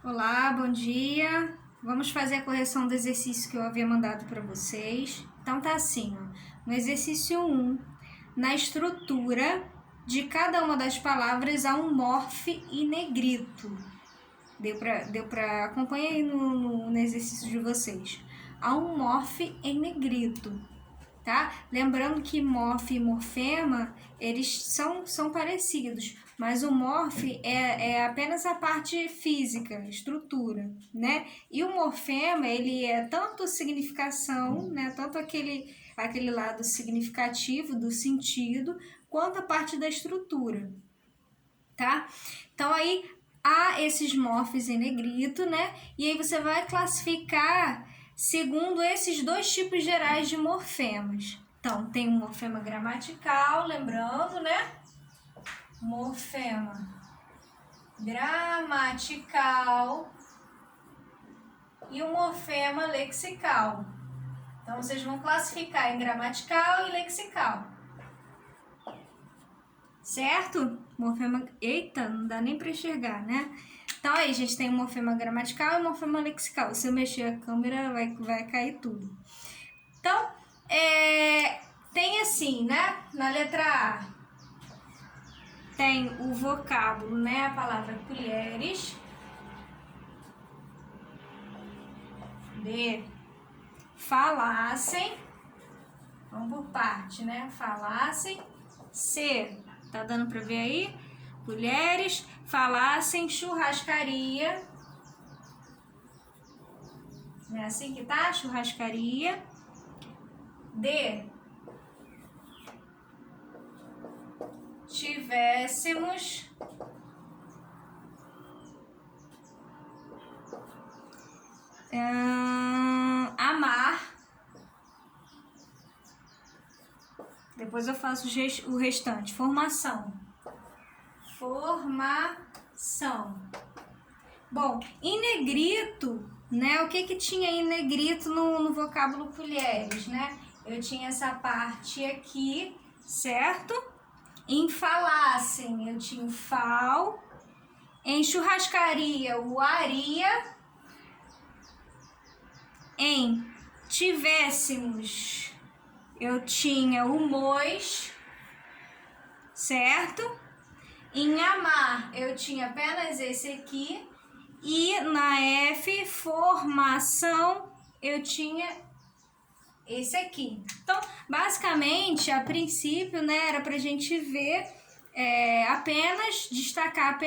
Olá, bom dia. Vamos fazer a correção do exercício que eu havia mandado para vocês. Então tá assim, ó. No exercício 1, na estrutura de cada uma das palavras há um morfe e negrito. Deu para acompanhar aí no exercício de vocês. Há um morfe em negrito. Tá? Lembrando que morfe e morfema, eles são parecidos, mas o morfe é apenas a parte física, estrutura, né? E o morfema, ele é tanto significação, né? Tanto aquele lado significativo do sentido, quanto a parte da estrutura, tá? Então aí há esses morfes em negrito, né? E aí você vai classificar segundo esses dois tipos gerais de morfemas. Então, tem o morfema gramatical, lembrando, né? Morfema gramatical e o morfema lexical. Então, vocês vão classificar em gramatical e lexical. Certo? Morfema... Eita, não dá nem para enxergar, né? Então, aí, a gente tem o morfema gramatical e o morfema lexical. Se eu mexer a câmera, vai cair tudo. Então, tem assim, né? Na letra A, tem o vocábulo, né? A palavra colheres. B, falassem. Vamos por parte, né? Falassem. C, tá dando para ver aí? Colheres, falassem, churrascaria. Não é assim que tá? Churrascaria. D, tivéssemos amar. Depois eu faço o restante. Formação. Bom, em negrito, né? O que tinha em negrito no vocábulo colheres, né? Eu tinha essa parte aqui, certo? Em falassem, eu tinha o fal. Em churrascaria, o aria. Em tivéssemos, eu tinha o mois, certo? Em amar, eu tinha apenas esse aqui. E na F, formação, eu tinha esse aqui. Então, basicamente, a princípio, né, era pra gente ver destacar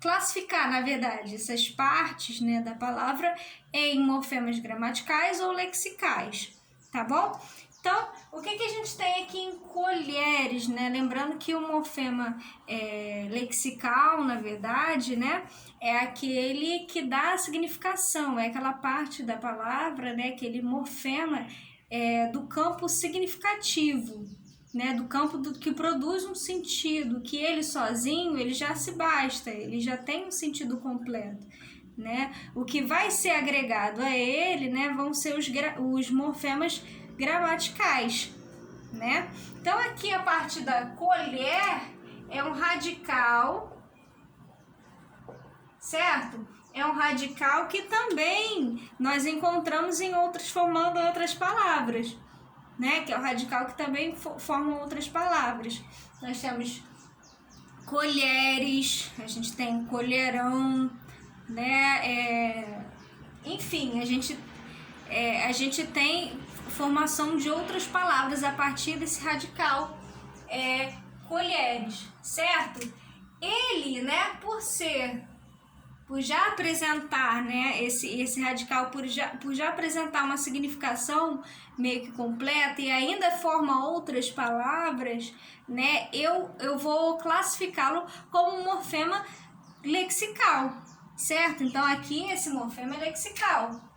classificar, na verdade, essas partes, né, da palavra em morfemas gramaticais ou lexicais, tá bom? Então, o que a gente tem aqui em colheres, né? Lembrando que o morfema lexical, na verdade, né, é aquele que dá a significação, é aquela parte da palavra, né, aquele morfema do campo significativo, né, do campo que produz um sentido, que ele sozinho, ele já se basta, ele já tem um sentido completo, né? O que vai ser agregado a ele, né, vão ser os morfemas gramaticais, né? Então aqui a parte da colher é um radical, certo? É um radical que também nós encontramos formando outras palavras, né? Que é o radical que também formam outras palavras. Nós temos colheres, a gente tem colherão, né? Enfim, a gente tem formação de outras palavras a partir desse radical colheres, certo? Ele, né, por já apresentar, né, esse radical, por já apresentar uma significação meio que completa e ainda forma outras palavras, né, eu vou classificá-lo como um morfema lexical, certo? Então aqui esse morfema é lexical.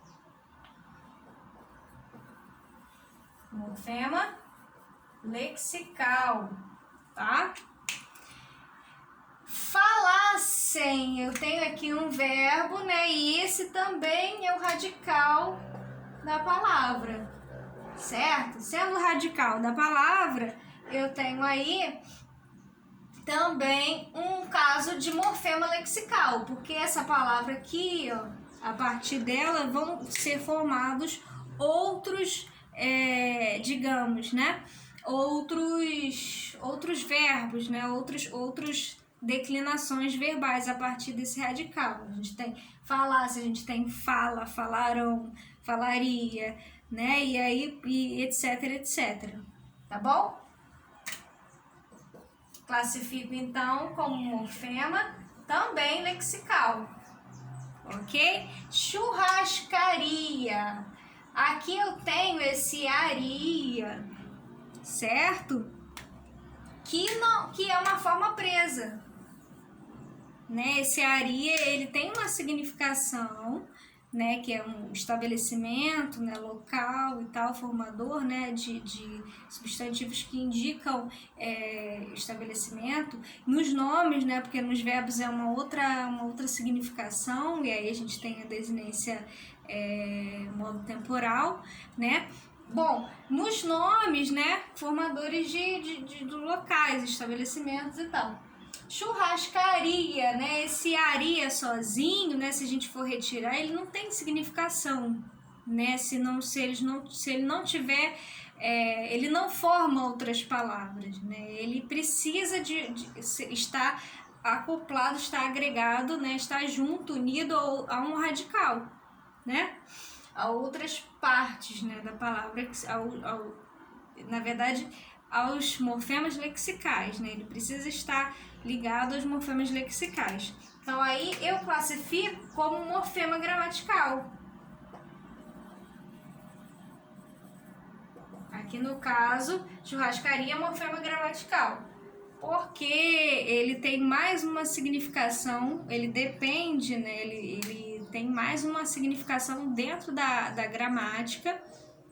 Morfema lexical, tá? Falassem, eu tenho aqui um verbo, né? E esse também é o radical da palavra, certo? Sendo o radical da palavra, eu tenho aí também um caso de morfema lexical, porque essa palavra aqui, ó, a partir dela vão ser formados outros, digamos, né? Outros verbos, né? Outros declinações verbais a partir desse radical. A gente tem falar, se a gente tem fala, falarão, falaria, né? E aí, etc, etc. Tá bom? Classifico então como morfema também lexical. Ok? Churrascaria. Aqui eu tenho esse aria, certo? Que é uma forma presa, né? Esse aria, ele tem uma significação, né? Que é um estabelecimento, né? Local e tal, formador, né? De substantivos que indicam estabelecimento. Nos nomes, né? Porque nos verbos é uma outra significação, e aí a gente tem a desinência modo temporal, né? Bom, nos nomes, né, formadores de locais, estabelecimentos e tal. Churrascaria, né, esse aria sozinho, né, se a gente for retirar, ele não tem significação, né, se ele não tiver, ele não forma outras palavras, né, ele precisa de estar acoplado, estar agregado, né, estar junto, unido a um radical, né, a outras partes, né, da palavra, na verdade, aos morfemas lexicais, né? Ele precisa estar ligado aos morfemas lexicais. Então, aí eu classifico como morfema gramatical. Aqui no caso, churrascaria é morfema gramatical. Porque ele tem mais uma significação, ele depende, né? Ele tem mais uma significação dentro da gramática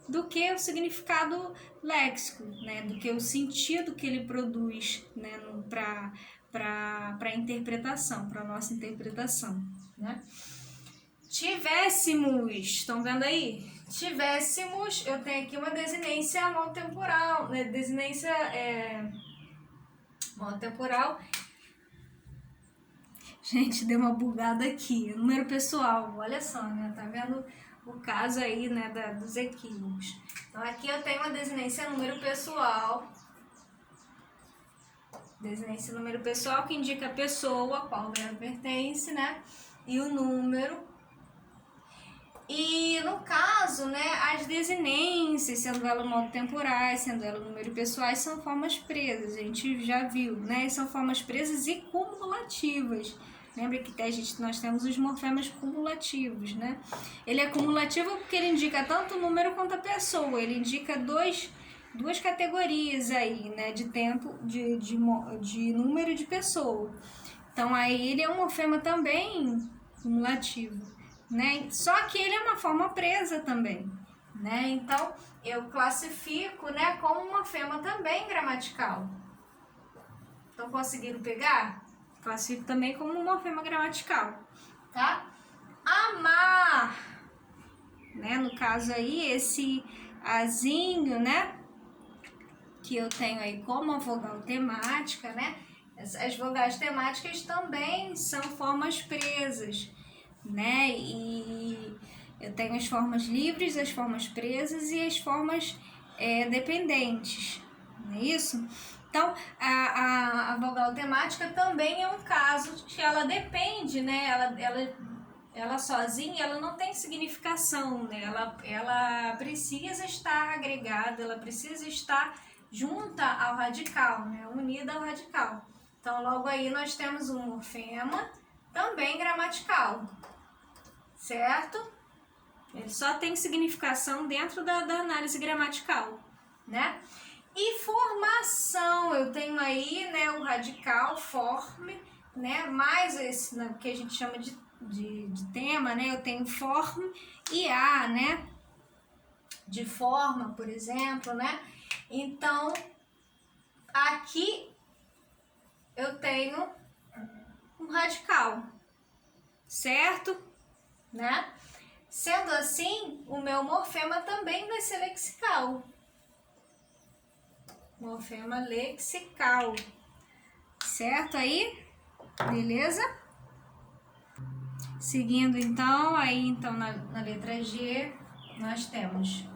do que o significado léxico, né? Do que o sentido que ele produz, né? Para a interpretação, para a nossa interpretação, né? Tivéssemos, estão vendo aí? Tivéssemos, eu tenho aqui uma desinência modo temporal, né? Desinência modo temporal. Gente, deu uma bugada aqui. Número pessoal, olha só, né? Tá vendo o caso aí, né, dos equívocos. Então, aqui eu tenho uma desinência número pessoal. Desinência número pessoal que indica a pessoa a qual o verbo pertence, né? E o número. E no caso, né, as desinências, sendo ela modo temporais, sendo ela número pessoais, são formas presas. A gente já viu, né? São formas presas e cumulativas. Lembra que nós temos os morfemas cumulativos, né? Ele é cumulativo porque ele indica tanto o número quanto a pessoa. Ele indica duas categorias aí, né? De tempo, de número e de pessoa. Então, aí ele é um morfema também cumulativo, né? Só que ele é uma forma presa também, né? Então, eu classifico, né, como um morfema também gramatical. Então, conseguiram pegar? Classifico também como um morfema gramatical, tá? Amar, né? No caso aí, esse azinho, né? Que eu tenho aí como a vogal temática, né? As vogais temáticas também são formas presas, né? E eu tenho as formas livres, as formas presas e as formas dependentes, não é isso? Então, a vogal temática também é um caso que ela depende, né? Ela sozinha, ela não tem significação, né? Ela precisa estar agregada, ela precisa estar junta ao radical, né? Unida ao radical. Então, logo aí nós temos um morfema também gramatical, certo? Ele só tem significação dentro da análise gramatical, né? E formação, eu tenho aí, né, o radical, forme, né, mais esse, né, que a gente chama de tema, né, eu tenho forme e a, né, de forma, por exemplo, né, então, aqui eu tenho um radical, certo? Né? Sendo assim, o meu morfema também vai ser lexical. Morfema lexical, Certo aí? Beleza? Seguindo então, aí então na letra G, nós temos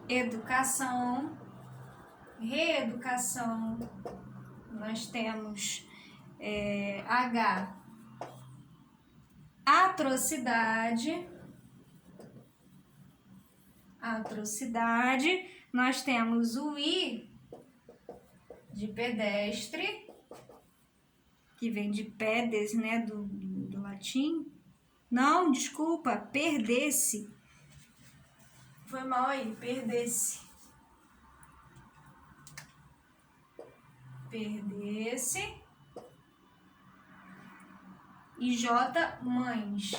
reeducação, nós temos H, atrocidade, nós temos o I de pedestre, que vem de pedes, né, do latim. Não, desculpa, perdesse. Foi mal aí, perdesse. E J, mães.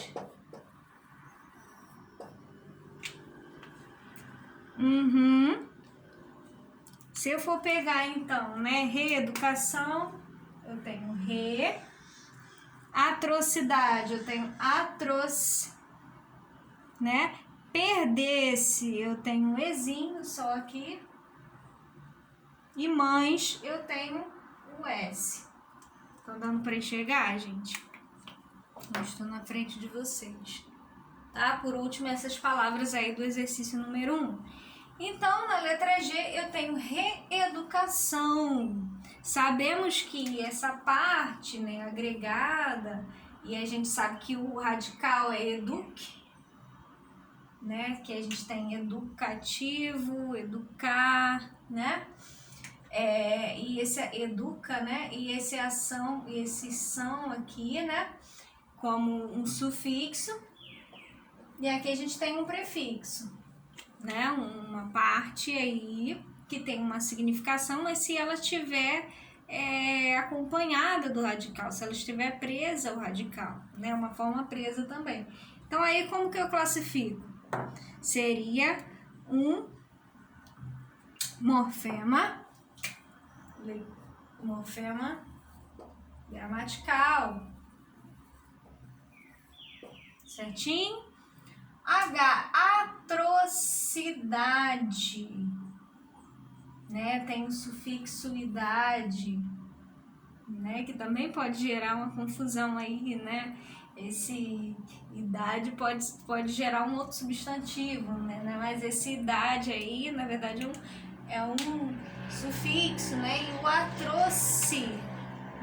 Se eu for pegar então, né, reeducação, eu tenho atrocidade, eu tenho né? Perdesse, eu tenho um Ezinho só aqui. E mães, eu tenho o S. Estão dando para enxergar, gente? Eu estou na frente de vocês. Tá? Por último, essas palavras aí do exercício número 1. Então, na letra G, eu tenho reeducação. Sabemos que essa parte, né, agregada, e a gente sabe que o radical é eduque, né, que a gente tem educativo, educar, né, e esse educa, né, e esse ação, e esse são aqui, né, como um sufixo, e aqui a gente tem um prefixo, né, uma parte aí que tem uma significação, mas se ela estiver acompanhada do radical, se ela estiver presa ao radical, né, uma forma presa também. Então aí como que eu classifico? Seria um morfema gramatical, certinho? H, atrocidade, né? Tem o sufixo idade, né? Que também pode gerar uma confusão aí, né? Esse idade pode gerar um outro substantivo, né? Mas esse idade aí, na verdade, é um sufixo, né? E o atroci,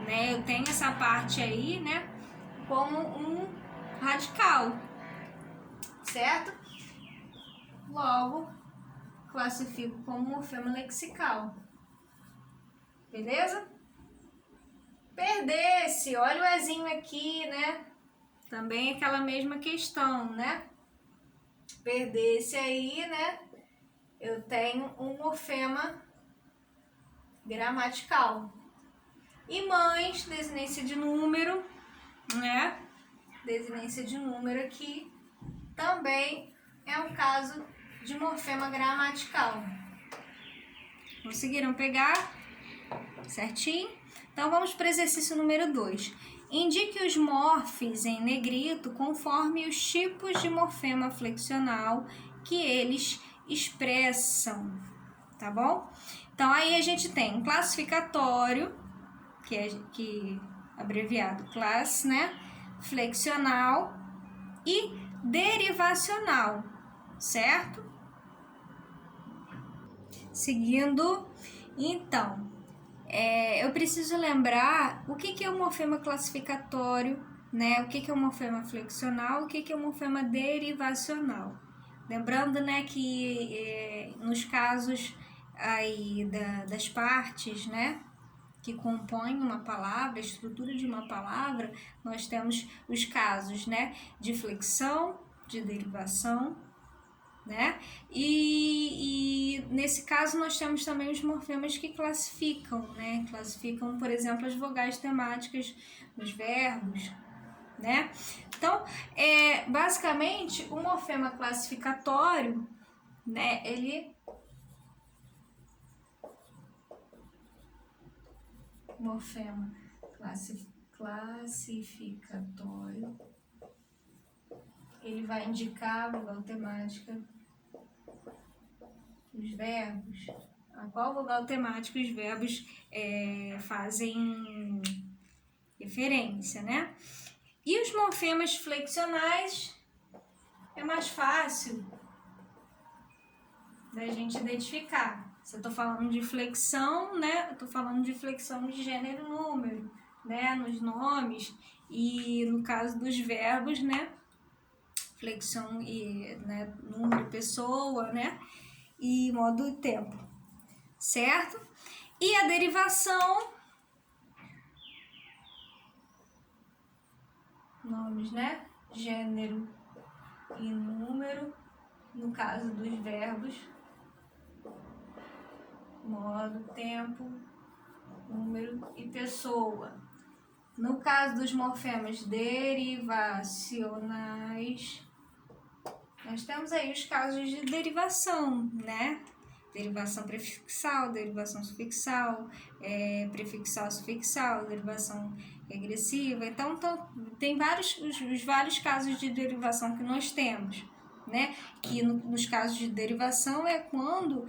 né? Eu tenho essa parte aí, né? Como um radical, certo? Logo, classifico como morfema lexical. Beleza? Perdesse, olha o Ezinho aqui, né? Também aquela mesma questão, né? Perdesse aí, né? Eu tenho um morfema gramatical. E mães, desinência de número, né? Desinência de número aqui também é um caso de morfema gramatical. Conseguiram pegar? Certinho? Então vamos para o exercício número 2. Indique os morfes em negrito conforme os tipos de morfema flexional que eles expressam, tá bom? Então aí a gente tem um classificatório, que abreviado classe, né? Flexional e derivacional, certo? Seguindo, então, eu preciso lembrar o que é o morfema classificatório, né? O que é o morfema flexional, o que é o morfema derivacional. Lembrando, né, que nos casos aí das partes, né, que compõem uma palavra, a estrutura de uma palavra, nós temos os casos, né, de flexão, de derivação, né? E nesse caso nós temos também os morfemas que classificam, né? Classificam, por exemplo, as vogais temáticas dos verbos, né? Então, basicamente, o morfema classificatório, né? Morfema classificatório, ele vai indicar a vogal temática dos verbos, A qual vogal temática os verbos fazem referência, né? E os morfemas flexionais é mais fácil da gente identificar. Se eu tô falando de flexão, né? Eu tô falando de flexão de gênero e número, né? Nos nomes e no caso dos verbos, né? Flexão e, né, número, pessoa, né? E modo e tempo, certo? E a derivação, nomes, né? Gênero e número, no caso dos verbos, modo, tempo, número e pessoa. No caso dos morfemas derivacionais, nós temos aí os casos de derivação, né? Derivação prefixal, derivação sufixal, prefixal, sufixal, derivação regressiva. Então tem os vários casos de derivação que nós temos, né? Que nos casos de derivação é quando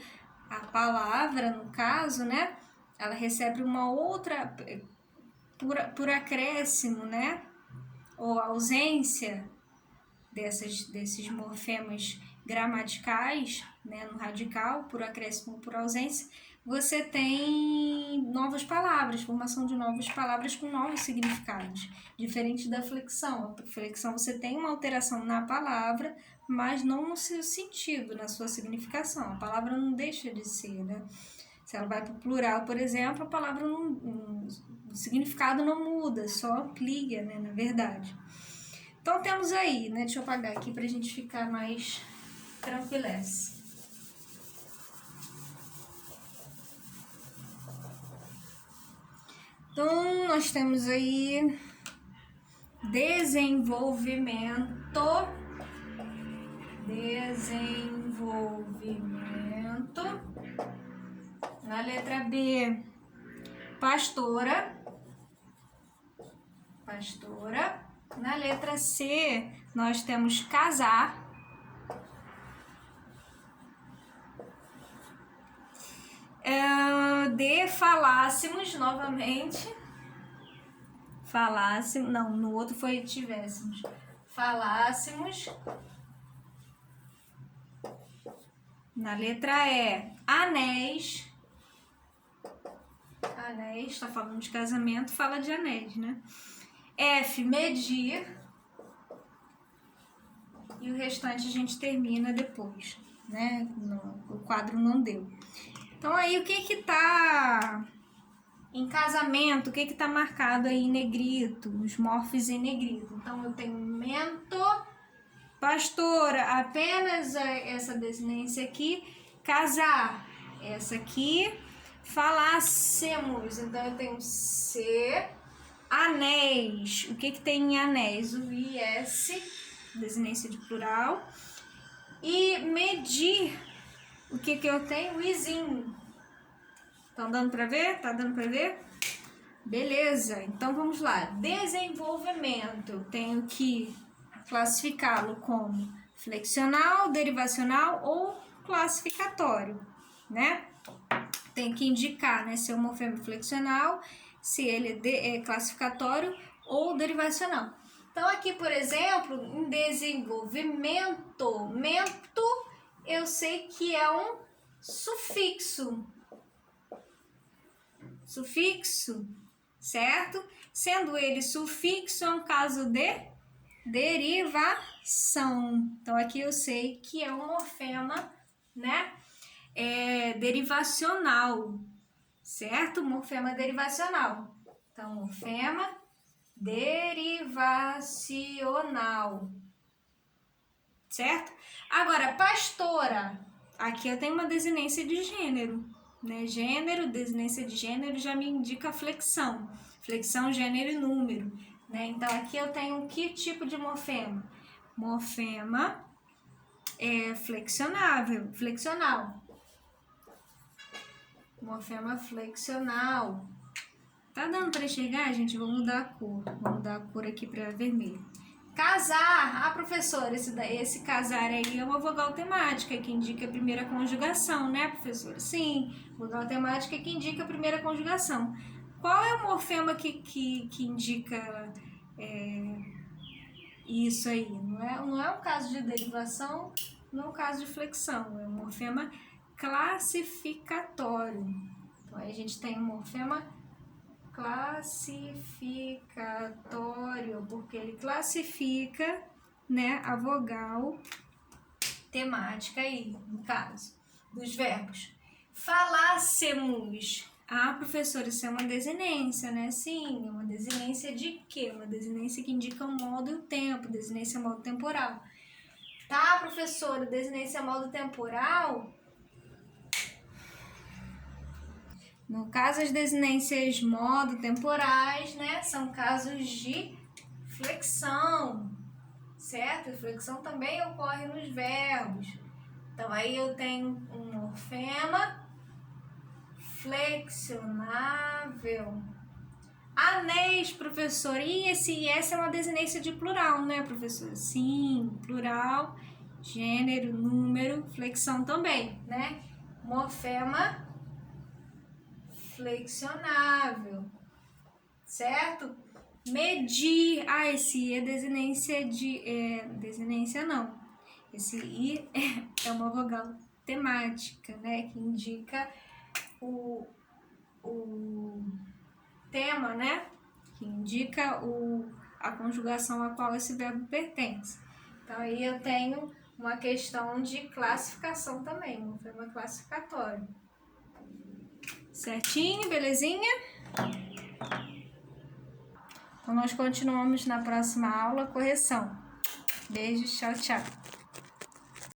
a palavra, no caso, né? Ela recebe uma outra, por acréscimo, né? Ou ausência desses morfemas gramaticais, né, no radical, por acréscimo ou por ausência, você tem novas palavras, formação de novas palavras com novos significados, diferente da flexão. A flexão você tem uma alteração na palavra, mas não no seu sentido, na sua significação. A palavra não deixa de ser, né? Se ela vai para o plural, por exemplo, a palavra o significado não muda, só amplia, né, na verdade. Então temos aí, né? Deixa eu apagar aqui para a gente ficar mais tranquilece. Então nós temos aí desenvolvimento na letra B, pastora. Na letra C, nós temos casar. D, falássemos novamente. Não, no outro foi tivéssemos. Falássemos. Na letra E, anéis. Anéis, tá falando de casamento, fala de anéis, né? F, medir. E o restante a gente termina depois, né? O quadro não deu. Então aí o que tá em casamento, o que tá marcado aí em negrito, os morfes em negrito. Então eu tenho mento, pastora, apenas essa desinência aqui, casar, essa aqui, falássemos, então eu tenho C, anéis, o que tem em anéis? O IS, desinência de plural, e medir, o que eu tenho? O izinho. Estão dando para ver? Tá dando para ver? Beleza, então vamos lá. Desenvolvimento, eu tenho que classificá-lo como flexional, derivacional ou classificatório, né? Tem que indicar, né, se é um morfema flexional, se ele é classificatório ou derivacional. Então aqui, por exemplo, em desenvolvimento, mento, eu sei que é um sufixo, certo? Sendo ele sufixo, é um caso de derivação. Então aqui eu sei que é um morfema, né? Derivacional, certo? Morfema derivacional. Então, morfema derivacional, certo? Agora, pastora, aqui eu tenho uma desinência de gênero, né? Gênero, desinência de gênero já me indica flexão, gênero e número, né? Então, aqui eu tenho que tipo de morfema? Morfema flexional. Morfema flexional. Tá dando para enxergar, gente? Vou mudar a cor. Vou mudar a cor aqui para vermelho. Casar. Ah, professora, esse casar aí é uma vogal temática que indica a primeira conjugação, né, professora? Sim, vogal temática que indica a primeira conjugação. Qual é o morfema que indica isso aí? Não é um caso de derivação, não é um caso de flexão, é um morfema classificatório. Então, aí a gente tem um morfema classificatório, porque ele classifica, né, a vogal temática aí, no caso, dos verbos. Falássemos. Ah, professora, isso é uma desinência, né? Sim, é uma desinência de quê? Uma desinência que indica o modo e o tempo, desinência modo temporal. Tá, professora, desinência modo temporal? No caso, as desinências modo temporais, né, são casos de flexão, certo? A flexão também ocorre nos verbos. Então, aí eu tenho um morfema flexionável. Anéis, professor. E essa é uma desinência de plural, né, professor? Sim, plural, gênero, número, flexão também, né? Morfema flexionável, certo? Medir. Ah, esse I é desinência de... desinência não. Esse I é uma vogal temática, né? Que indica o tema, né? Que indica a conjugação a qual esse verbo pertence. Então, aí eu tenho uma questão de classificação também, um morfema classificatório. Certinho, belezinha? Então, nós continuamos na próxima aula, correção. Beijos, tchau, tchau.